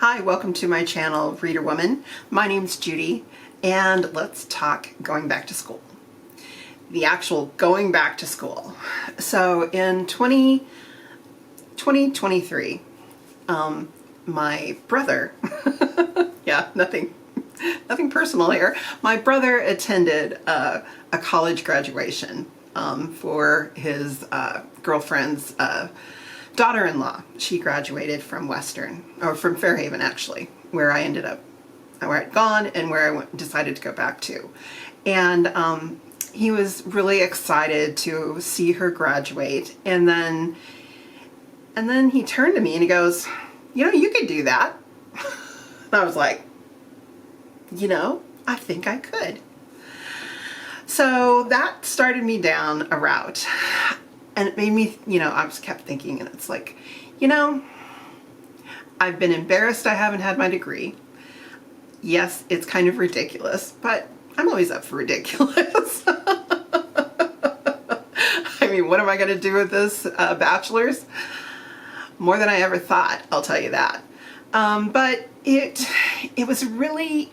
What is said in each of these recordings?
Hi, welcome to my channel, Reader Woman. My name's Judy, and let's talk going back to school. The actual going back to school. So in 2023, my brother, yeah, nothing personal here. My brother attended a college graduation for his girlfriend's daughter-in-law. She graduated from from Fairhaven actually, where I'd gone and where I decided to go back to. And he was really excited to see her graduate. And then he turned to me and he goes, "You know, you could do that." And I was like, I think I could. So that started me down a route. And it made me, I just kept thinking, and it's like, I've been embarrassed I haven't had my degree. Yes, it's kind of ridiculous, but I'm always up for ridiculous. I mean, what am I going to do with this bachelor's? More than I ever thought, I'll tell you that. But it was really,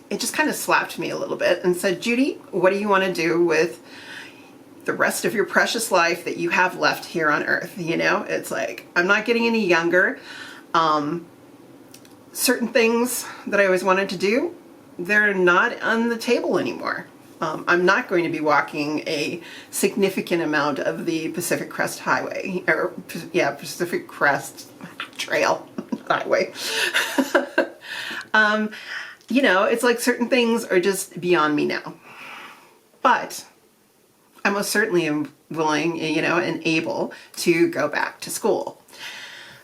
it just kind of slapped me a little bit and said, "Judy, what do you want to do with the rest of your precious life that you have left here on earth?" It's like, I'm not getting any younger. Certain things that I always wanted to do, they're not on the table anymore. I'm not going to be walking a significant amount of the Pacific Crest Highway, or yeah, Pacific Crest Trail Highway. It's like certain things are just beyond me now. But I most certainly am willing, and able to go back to school.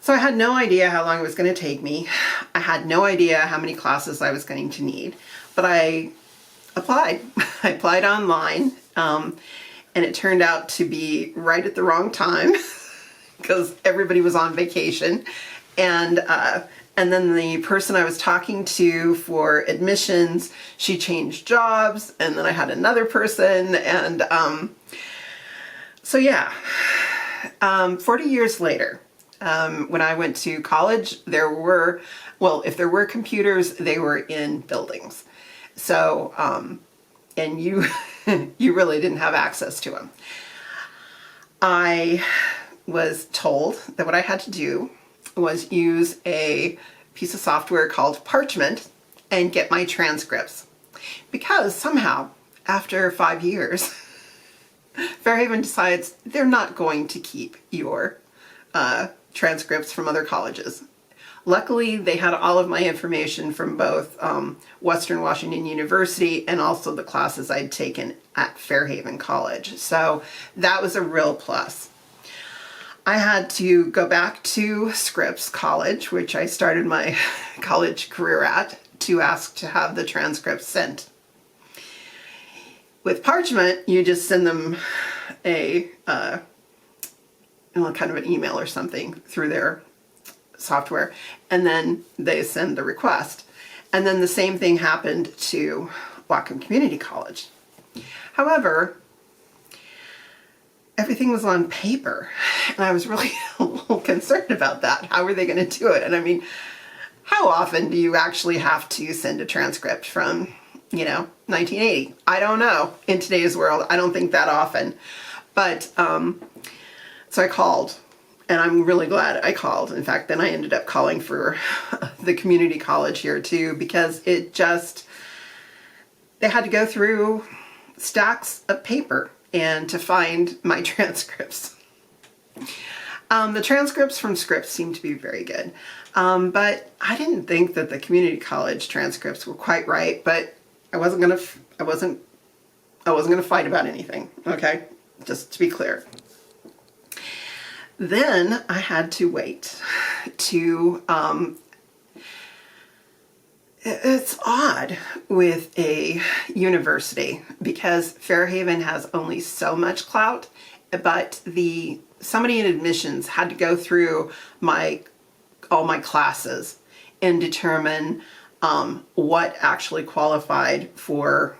So I had no idea how long it was going to take me. I had no idea how many classes I was going to need, but I applied. I applied online, and it turned out to be right at the wrong time because everybody was on vacation. And then the person I was talking to for admissions, she changed jobs, and then I had another person, and so yeah, 40 years later, when I went to college, if there were computers, they were in buildings. So, and you really didn't have access to them. I was told that what I had to do was use a piece of software called Parchment and get my transcripts. Because somehow, after 5 years, Fairhaven decides they're not going to keep your transcripts from other colleges. Luckily, they had all of my information from both Western Washington University and also the classes I'd taken at Fairhaven College. So that was a real plus. I had to go back to Scripps College, which I started my college career at, to ask to have the transcripts sent. With Parchment, you just send them a kind of an email or something through their software, and then they send the request. And then the same thing happened to Whatcom Community College. However, everything was on paper, and I was really a little concerned about that. How were they going to do it? And I mean, how often do you actually have to send a transcript from, 1980? I don't know. In today's world, I don't think that often. But, so I called, and I'm really glad I called. In fact, then I ended up calling for the community college here too, because they had to go through stacks of paper and to find my transcripts. The transcripts from Scripps seemed to be very good. But I didn't think that the community college transcripts were quite right, but I wasn't gonna fight about anything, okay? Just to be clear. Then I had to wait to, it's odd with a university because Fairhaven has only so much clout, but somebody in admissions had to go through all my classes and determine what actually qualified for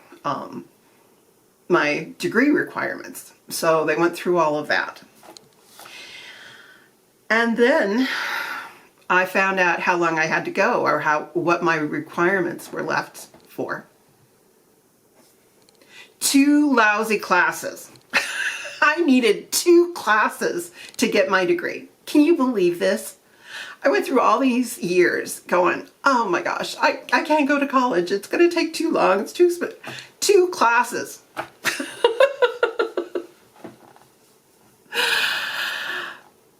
my degree requirements. So they went through all of that. And then I found out how long I had to go or what my requirements were left for. 2 lousy classes. I needed 2 classes to get my degree. Can you believe this? I went through all these years going, oh my gosh, I can't go to college. It's going to take too long. It's too expensive. 2 classes.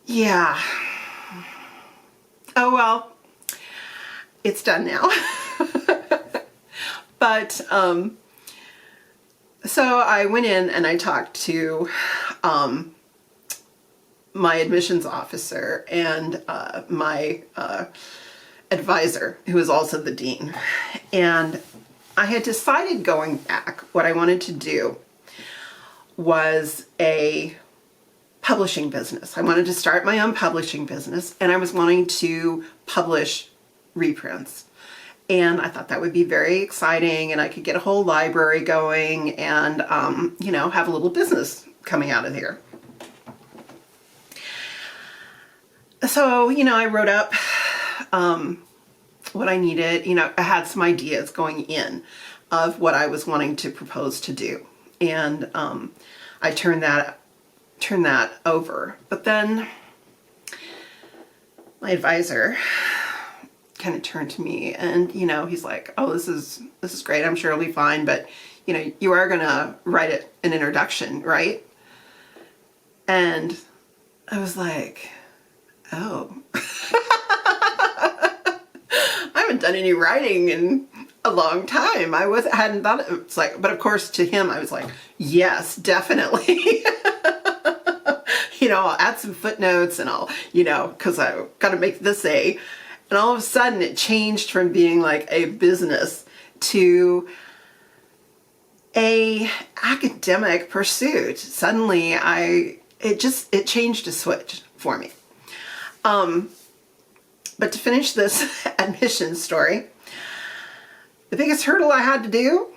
Yeah. Oh well, it's done now. But so I went in and I talked to my admissions officer and my advisor, who is also the dean. And I had decided going back, what I wanted to do was a publishing business. I wanted to start my own publishing business, and I was wanting to publish reprints. And I thought that would be very exciting, and I could get a whole library going and, you know, have a little business coming out of here. So, you know, I wrote up what I needed. You know, I had some ideas going in of what I was wanting to propose to do. And I turned that over. But then my advisor kind of turned to me and, you know, he's like, oh, this is great. I'm sure it'll be fine. But, you know, you are going to write an introduction, right? And I was like, oh, I haven't done any writing in a long time. Hadn't thought it's like, but of course to him, I was like, yes, definitely. You know, I'll add some footnotes and I'll, you know, cause I got to make this and all of a sudden it changed from being like a business to a academic pursuit. Suddenly it changed a switch for me. But to finish this admissions story, the biggest hurdle I had to do,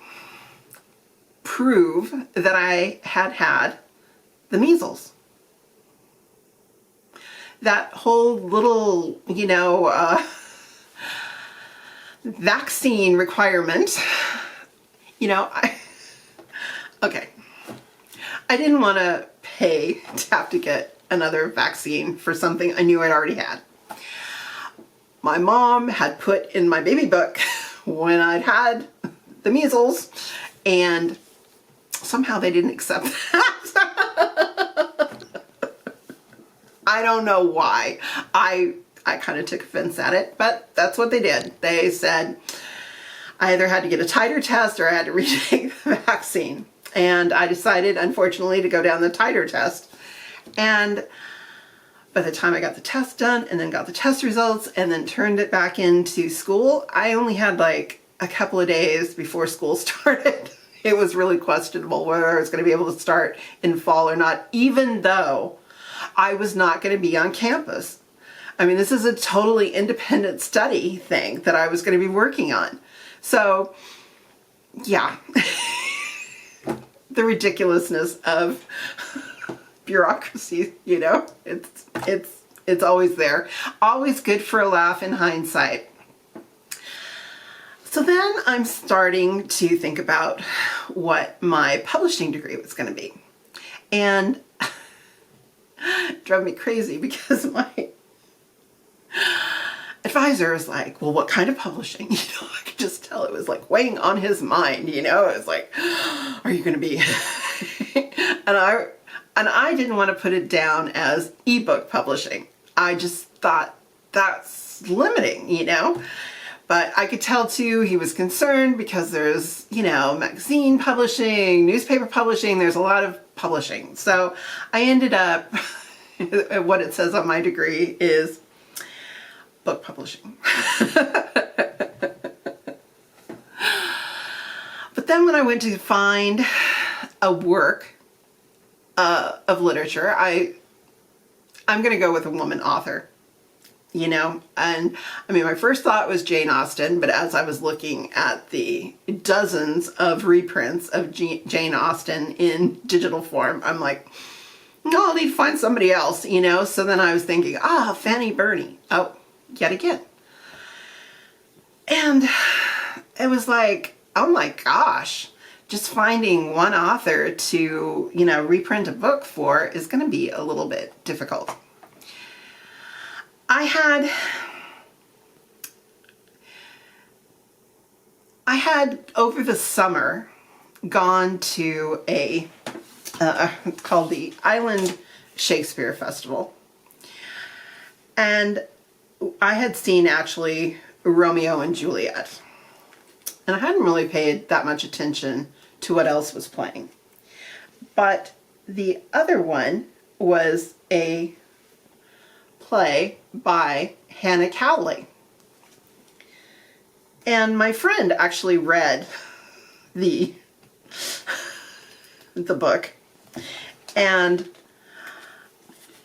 prove that I had the measles. That whole little, you know, vaccine requirement, you know, okay. I didn't want to pay to have to get another vaccine for something I knew I'd already had. My mom had put in my baby book when I'd had the measles, and somehow they didn't accept that. I don't know why. I kind of took offense at it, but that's what they did. They said I either had to get a titer test or I had to retake the vaccine. And I decided, unfortunately, to go down the titer test. And by the time I got the test done and then got the test results and then turned it back into school, I only had like a couple of days before school started. It was really questionable whether I was going to be able to start in fall or not, even though I was not going to be on campus. I mean, this is a totally independent study thing that I was going to be working on. So, yeah. The ridiculousness of bureaucracy, you know, it's always there. Always good for a laugh in hindsight. So then I'm starting to think about what my publishing degree was going to be. And it drove me crazy because my advisor was like, well, what kind of publishing? You know, I could just tell it was like weighing on his mind, you know, it was like, are you going to be, and I didn't want to put it down as ebook publishing. I just thought that's limiting, you know, but I could tell too, he was concerned because there's, you know, magazine publishing, newspaper publishing, there's a lot of publishing. So I ended up, what it says on my degree is book publishing. But then when I went to find a work of literature, I'm going to go with a woman author, you know, and I mean, my first thought was Jane Austen, but as I was looking at the dozens of reprints of Jane Austen in digital form, I'm like, no, I'll need to find somebody else, you know. So then I was thinking, Fanny Burney. Oh, yet again. And it was like, oh my gosh, just finding one author to, reprint a book for is going to be a little bit difficult. I had over the summer gone to a called the Island Shakespeare Festival, and I had seen actually Romeo and Juliet, and I hadn't really paid that much attention to what else was playing. But the other one was a play by Hannah Cowley. And my friend actually read the book and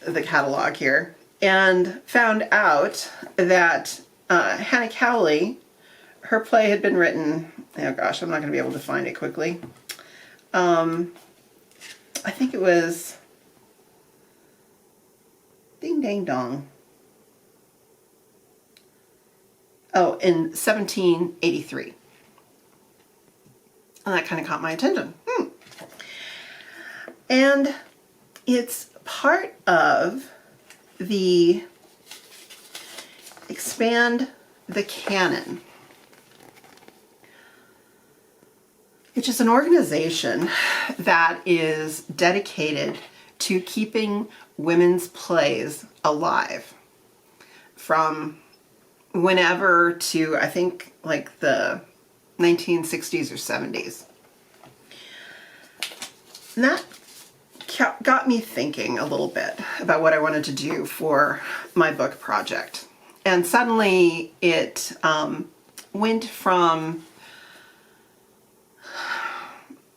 the catalog here, and found out that Hannah Cowley, her play had been written, oh gosh, I'm not going to be able to find it quickly. I think it was Ding Dang Dong. Oh, in 1783. And that kind of caught my attention. And it's part of the Expand the Canon, which is an organization that is dedicated to keeping women's plays alive from whenever to, I think, like the 1960s or 70s. And that got me thinking a little bit about what I wanted to do for my book project. And suddenly it went from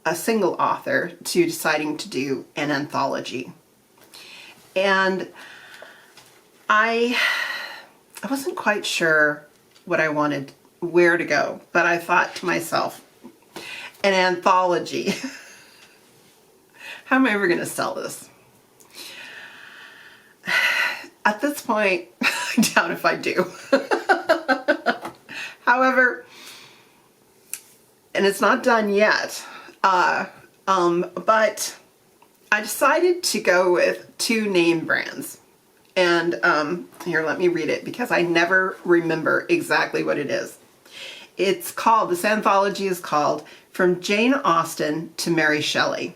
a single author to deciding to do an anthology. And I wasn't quite sure what I wanted, where to go, but I thought to myself, an anthology. How am I ever going to sell this? At this point, I doubt if I do. However, and it's not done yet, but I decided to go with two name brands. And here, let me read it because I never remember exactly what it is. This anthology is called From Jane Austen to Mary Shelley,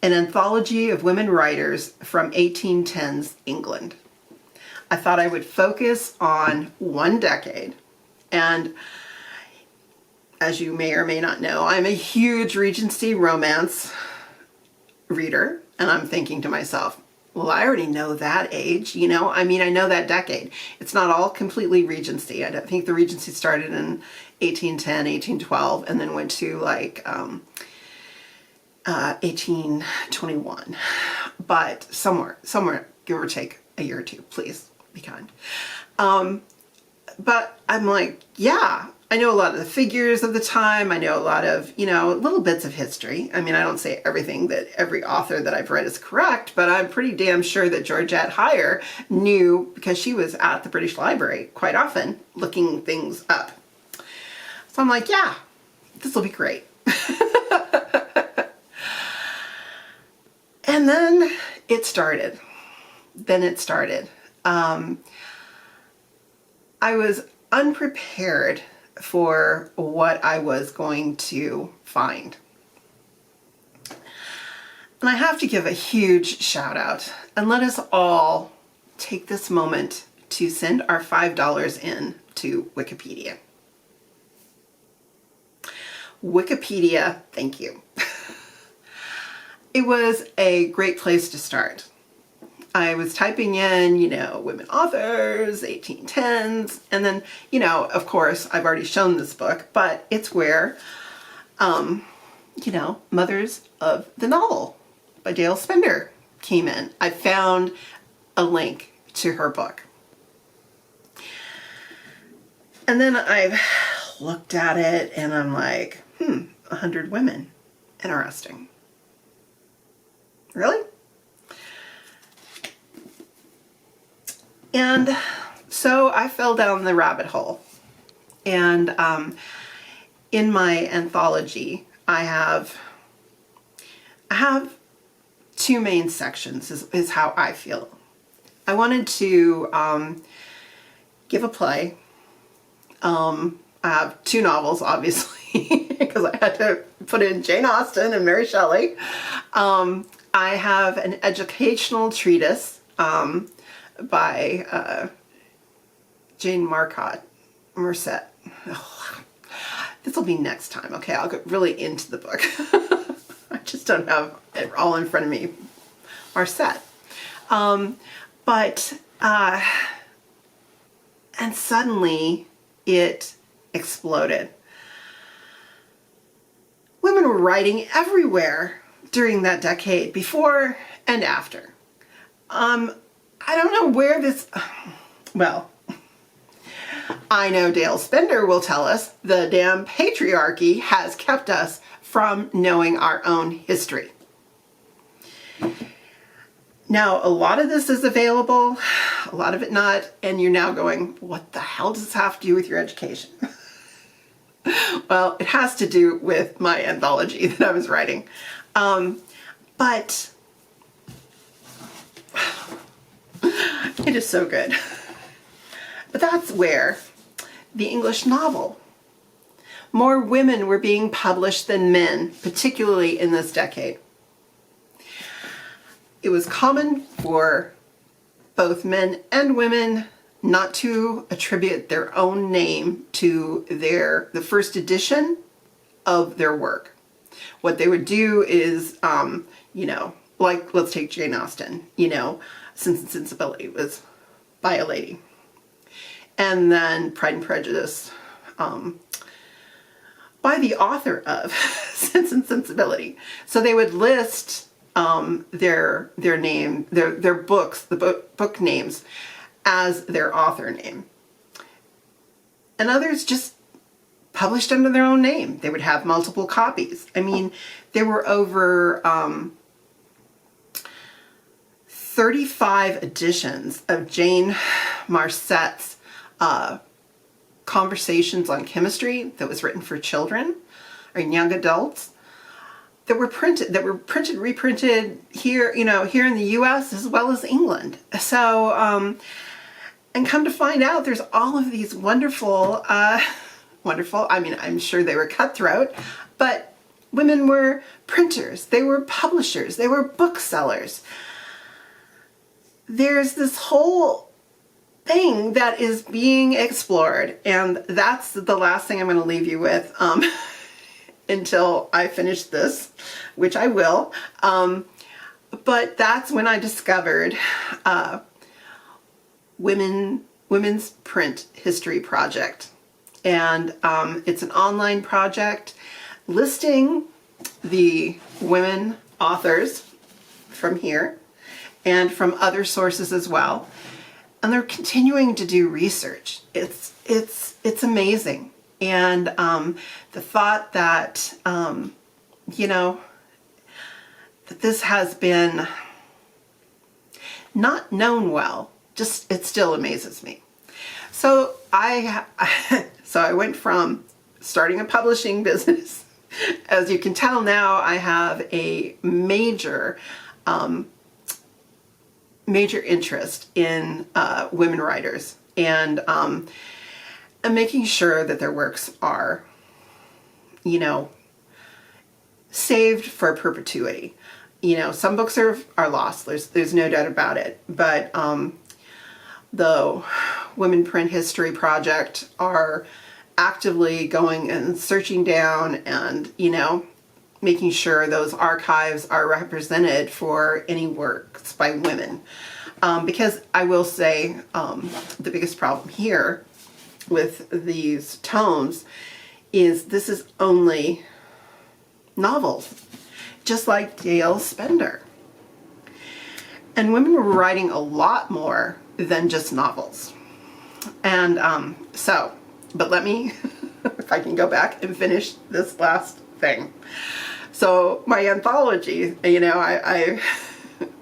an anthology of women writers from 1810s England. I thought I would focus on one decade. And as you may or may not know, I'm a huge Regency romance reader. And I'm thinking to myself, well, I already know that age, I know that decade. It's not all completely Regency. I think the Regency started in 1810, 1812, and then went to 1821. But somewhere, give or take a year or two, please be kind. But I'm like, yeah, I know a lot of the figures of the time. I know a lot of, little bits of history. I don't say everything that every author that I've read is correct, but I'm pretty damn sure that Georgette Heyer knew, because she was at the British Library quite often looking things up. So I'm like, yeah, this will be great. And then it started. I was unprepared for what I was going to find. And I have to give a huge shout out, and let us all take this moment to send our $5 in to Wikipedia. Wikipedia, thank you. It was a great place to start. I was typing in, women authors, 1810s, and then, of course, I've already shown this book, but it's where, Mothers of the Novel by Dale Spender came in. I found a link to her book. And then I looked at it and I'm like, 100 women. Interesting. Really? And So I fell down the rabbit hole. And in my anthology, I have two main sections, is how I feel. I wanted to give a play. I have two novels, obviously, because I had to put in Jane Austen and Mary Shelley. I have an educational treatise by Jane Marcotte. Oh, this will be next time. Okay, I'll get really into the book. I just don't have it all in front of me. Marcette. And suddenly it exploded. Women were writing everywhere during that decade, before and after. I don't know where this, well, I know Dale Spender will tell us the damn patriarchy has kept us from knowing our own history. Now, a lot of this is available, a lot of it not, and you're now going, what the hell does this have to do with your education? Well, it has to do with my anthology that I was writing. But it is so good. But that's where the English novel. More women were being published than men, particularly in this decade. It was common for both men and women not to attribute their own name to the first edition of their work. What they would do is, like, let's take Jane Austen, Sense and Sensibility was by a lady. And then Pride and Prejudice by the author of Sense and Sensibility. So they would list their name, their books, the book names, as their author name. And others just published under their own name. They would have multiple copies. I mean, there were over 35 editions of Jane Marcette's Conversations on Chemistry that was written for children or young adults that were printed, reprinted here, here in the US as well as England. So, and come to find out, there's all of these wonderful, I mean, I'm sure they were cutthroat, but women were printers, they were publishers, they were booksellers. There's this whole thing that is being explored, and that's the last thing I'm going to leave you with until I finish this, which I will. But that's when I discovered Women's Print History Project. And it's an online project listing the women authors from here and from other sources as well. And they're continuing to do research. It's amazing. And the thought that, that this has been not known well, it still amazes me. So I went from starting a publishing business. As you can tell now, I have a major interest in women writers and making sure that their works are, saved for perpetuity. Some books are lost. There's no doubt about it. But the Women Print History Project are actively going and searching down and, making sure those archives are represented for any works by women. Because I will say the biggest problem here with these tomes is this is only novels, just like Dale Spender. And women were writing a lot more than just novels. And but let me, if I can go back and finish this last thing. So my anthology, I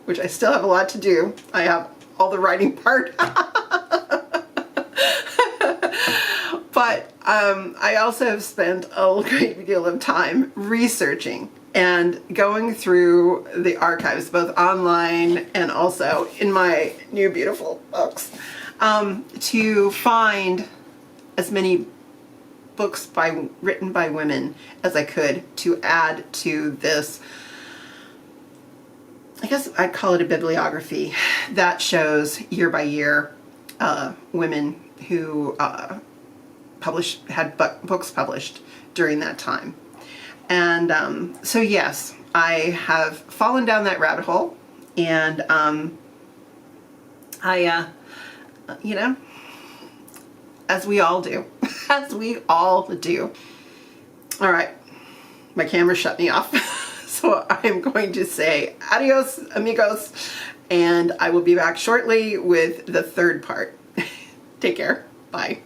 which I still have a lot to do. I have all the writing part. But I also have spent a great deal of time researching and going through the archives, both online and also in my new beautiful books, to find as many books written by women as I could to add to this. I guess I'd call it a bibliography that shows year by year women who had books published during that time. And so yes, I have fallen down that rabbit hole, and you know, as we all do, as we all do. All right, my camera shut me off. So I'm going to say adios, amigos, and I will be back shortly with the third part. Take care. Bye.